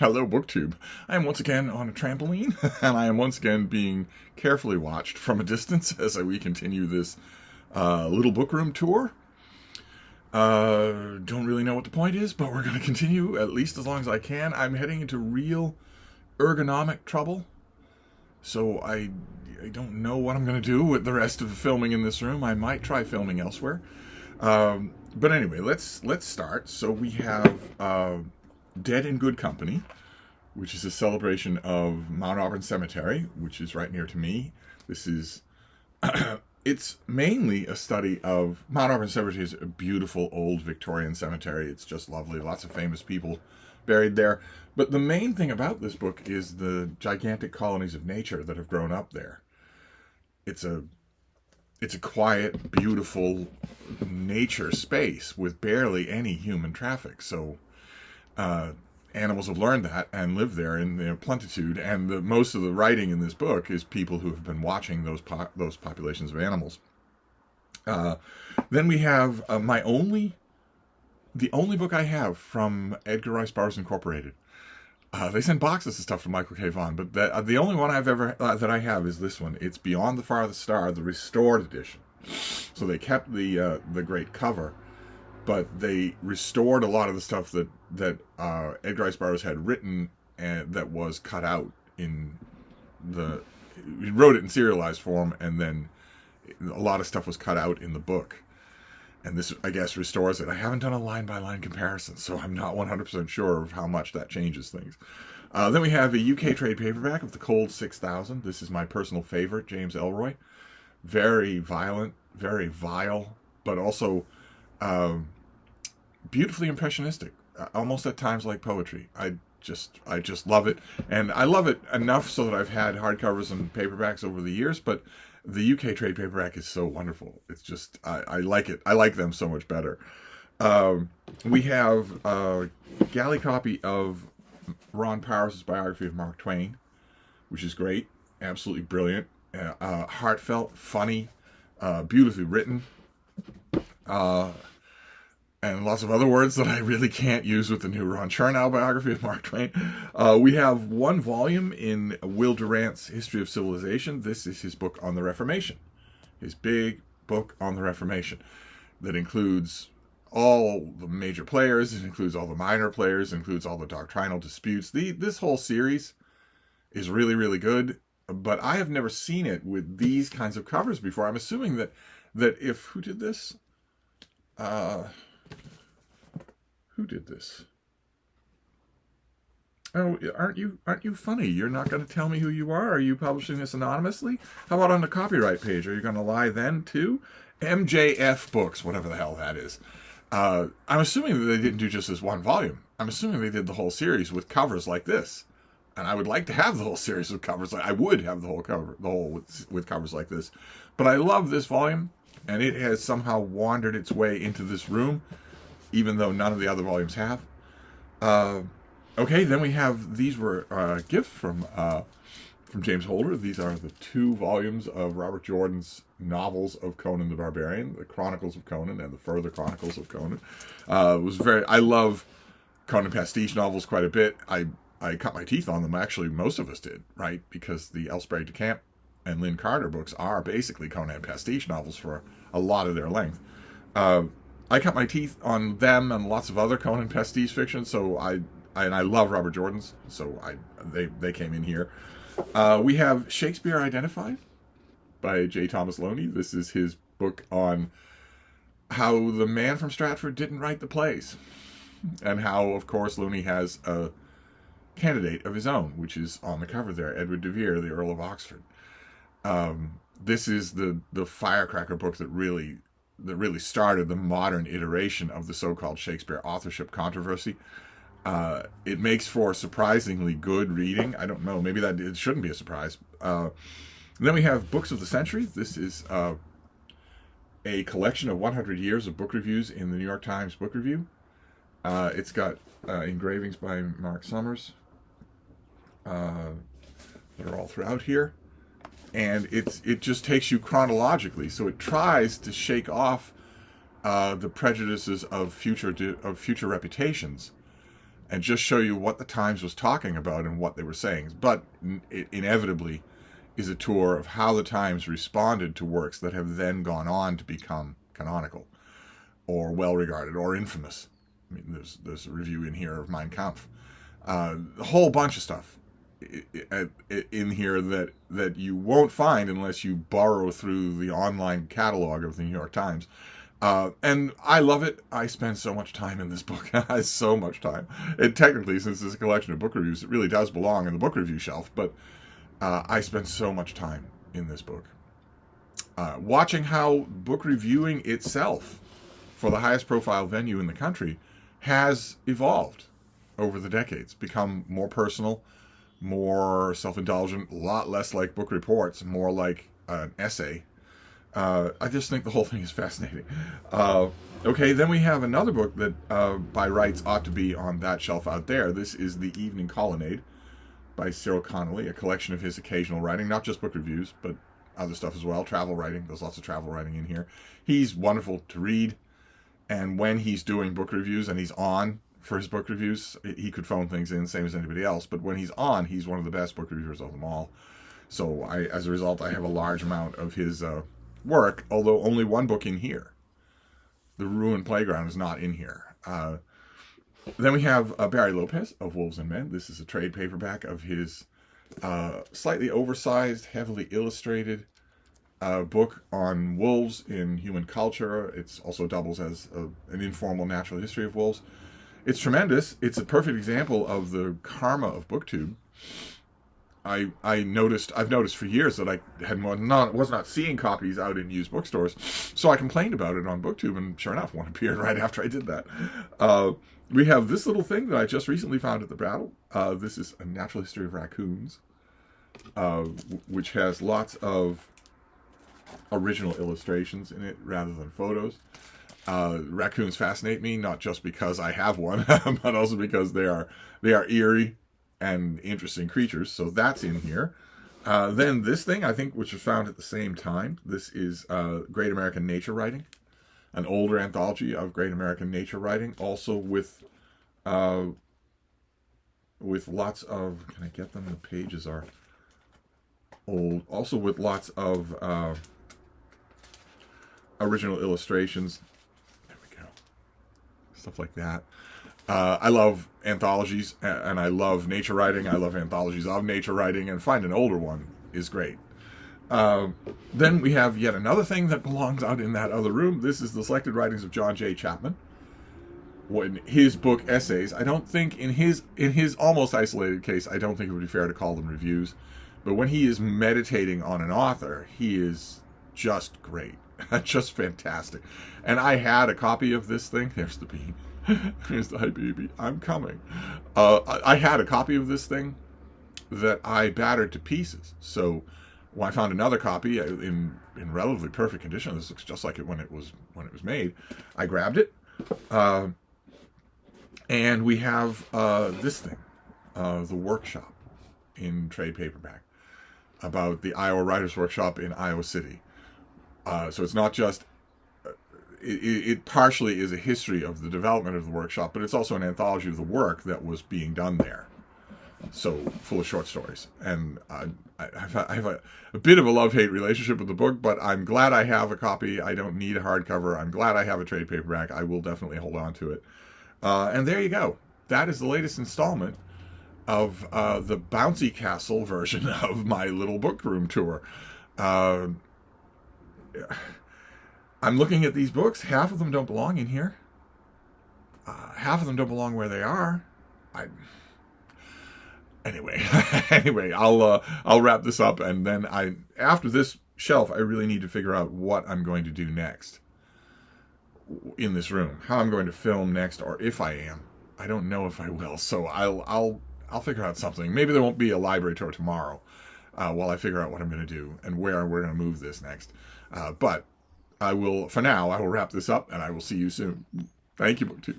Hello, BookTube. I am once again on a trampoline, and I am once again being carefully watched from a distance as we continue this little book room tour. Don't really know what the point is, but we're going to continue at least as long as I can. I'm heading into real ergonomic trouble, so I don't know what I'm going to do with the rest of the filming in this room. I might try filming elsewhere. But anyway, let's start. So we have Dead in Good Company, which is a celebration of Mount Auburn Cemetery, which is right near to me. This is, it's mainly a study of Mount Auburn Cemetery. Is a beautiful old Victorian cemetery. It's just lovely. Lots of famous people buried there. But the main thing about this book is the gigantic colonies of nature that have grown up there. It's a quiet, beautiful nature space with barely any human traffic. So animals have learned that and live there in their plenitude. And most of the writing in this book is people who have been watching those populations of animals. Then we have the only book I have from Edgar Rice Burroughs Incorporated. They send boxes of stuff to Michael K. Vaughan, but the only one I've ever that I have is this one. It's Beyond the Farthest Star, the restored edition. So they kept the great cover, but they restored a lot of the stuff that Edgar Rice Burroughs had written and that was cut out in the. He wrote it in serialized form, and then a lot of stuff was cut out in the book. And this, I guess, restores it. I haven't done a line-by-line comparison, so I'm not 100% sure of how much that changes things. Then we have a UK trade paperback of The Cold 6000. This is my personal favorite, James Ellroy. Very violent, very vile, but also beautifully impressionistic, almost at times like poetry. I just love it. And I love it enough so that I've had hardcovers and paperbacks over the years, but the UK trade paperback is so wonderful. It's just, I like it. I like them so much better. We have a galley copy of Ron Powers' biography of Mark Twain, which is great. Absolutely brilliant. Heartfelt, funny, beautifully written. And lots of other words that I really can't use with the new Ron Chernow biography of Mark Twain. We have one volume in Will Durant's History of Civilization. This is his book on the Reformation. His big book on the Reformation that includes all the major players, it includes all the minor players, it includes all the doctrinal disputes. This whole series is really, really good, but I have never seen it with these kinds of covers before. I'm assuming that if, who did this? Who did this? Oh, aren't you funny? You're not going to tell me who you are? Are you publishing this anonymously? How about on the copyright page? Are you going to lie then too? MJF Books, whatever the hell that is. I'm assuming that they didn't do just this one volume. I'm assuming they did the whole series with covers like this. And I would like to have the whole series with covers. I would have the whole with covers like this. But I love this volume, and it has somehow wandered its way into this room, even though none of the other volumes have. Okay, then we have, these were gifts from James Holder. These are the 2 volumes of Robert Jordan's novels of Conan the Barbarian, the Chronicles of Conan and the Further Chronicles of Conan. I love Conan pastiche novels quite a bit. I cut my teeth on them. Actually, most of us did, right? Because the Elsberry de Camp and Lynn Carter books are basically Conan pastiche novels for a lot of their length. I cut my teeth on them and lots of other Conan pastiche fiction, so I love Robert Jordan's, so they came in here. We have Shakespeare Identified by J. Thomas Loney. This is his book on how the man from Stratford didn't write the plays, and how, of course, Loney has a candidate of his own, which is on the cover there, Edward de Vere, the Earl of Oxford. This is the firecracker book that really started the modern iteration of the so-called Shakespeare authorship controversy. It makes for surprisingly good reading. I don't know, maybe it shouldn't be a surprise. Then we have Books of the Century. This is a collection of 100 years of book reviews in the New York Times Book Review. It's got engravings by Mark Summers that are all throughout here. And it just takes you chronologically, so it tries to shake off the prejudices of future reputations, and just show you what the Times was talking about and what they were saying. But it inevitably is a tour of how the Times responded to works that have then gone on to become canonical or well-regarded or infamous. I mean, there's a review in here of Mein Kampf. A whole bunch of stuff in here that you won't find unless you borrow through the online catalog of the New York Times. And I love it. I spend so much time in this book. So much time. And technically, since it's a collection of book reviews, it really does belong in the book review shelf. But I spend so much time in this book. Watching how book reviewing itself, for the highest profile venue in the country, has evolved over the decades, become more personal, more self-indulgent, a lot less like book reports, more like an essay. I just think the whole thing is fascinating. Okay, then we have another book that by rights ought to be on that shelf out there. This is The Evening Colonnade by Cyril Connolly, a collection of his occasional writing, not just book reviews, but other stuff as well, travel writing. There's lots of travel writing in here. He's wonderful to read, and when he's doing book reviews and he's on for his book reviews, he could phone things in, same as anybody else, but when he's on, he's one of the best book reviewers of them all. So as a result, I have a large amount of his work, although only one book in here. The Ruined Playground is not in here. Then we have Barry Lopez of Wolves and Men. This is a trade paperback of his slightly oversized, heavily illustrated book on wolves in human culture. It also doubles as an informal natural history of wolves. It's tremendous. It's a perfect example of the karma of BookTube. I've noticed for years that I was not seeing copies out in used bookstores, so I complained about it on BookTube, and sure enough, one appeared right after I did that. We have this little thing that I just recently found at the Brattle. This is A Natural History of Raccoons, which has lots of original illustrations in it rather than photos. Raccoons fascinate me, not just because I have one, but also because they are eerie and interesting creatures. So that's in here. Then this thing, I think, which was found at the same time. This is Great American Nature Writing, an older anthology of Great American Nature Writing, also with lots of, can I get them? The pages are old. Also with lots of original illustrations. There we go. Stuff like that. I love anthologies, and I love nature writing. I love anthologies of nature writing, and find an older one is great. Then we have yet another thing that belongs out in that other room. This is the selected writings of John J. Chapman. When his book essays, I don't think in his almost isolated case, I don't think it would be fair to call them reviews. But when he is meditating on an author, he is just great. Just fantastic. And I had a copy of this thing. There's the bean. Here's the hi baby. I'm coming. I had a copy of this thing that I battered to pieces. So when I found another copy in relatively perfect condition, this looks just like it when it was made, I grabbed it. And we have this thing, The Workshop, in trade paperback, about the Iowa Writers Workshop in Iowa City. So it's not just, it partially is a history of the development of the workshop, but it's also an anthology of the work that was being done there. So full of short stories. And I have a bit of a love-hate relationship with the book, but I'm glad I have a copy. I don't need a hardcover. I'm glad I have a trade paperback. I will definitely hold on to it. And there you go. That is the latest installment of the Bouncy Castle version of my little book room tour. I'm looking at these books. Half of them don't belong in here. Half of them don't belong where they are. Anyway, I'll wrap this up, and then after this shelf, I really need to figure out what I'm going to do next in this room, how I'm going to film next, or if I am. I don't know if I will, so I'll figure out something. Maybe there won't be a library tour tomorrow, while I figure out what I'm going to do and where we're going to move this next. But for now, I will wrap this up, and I will see you soon. Thank you, BookTube.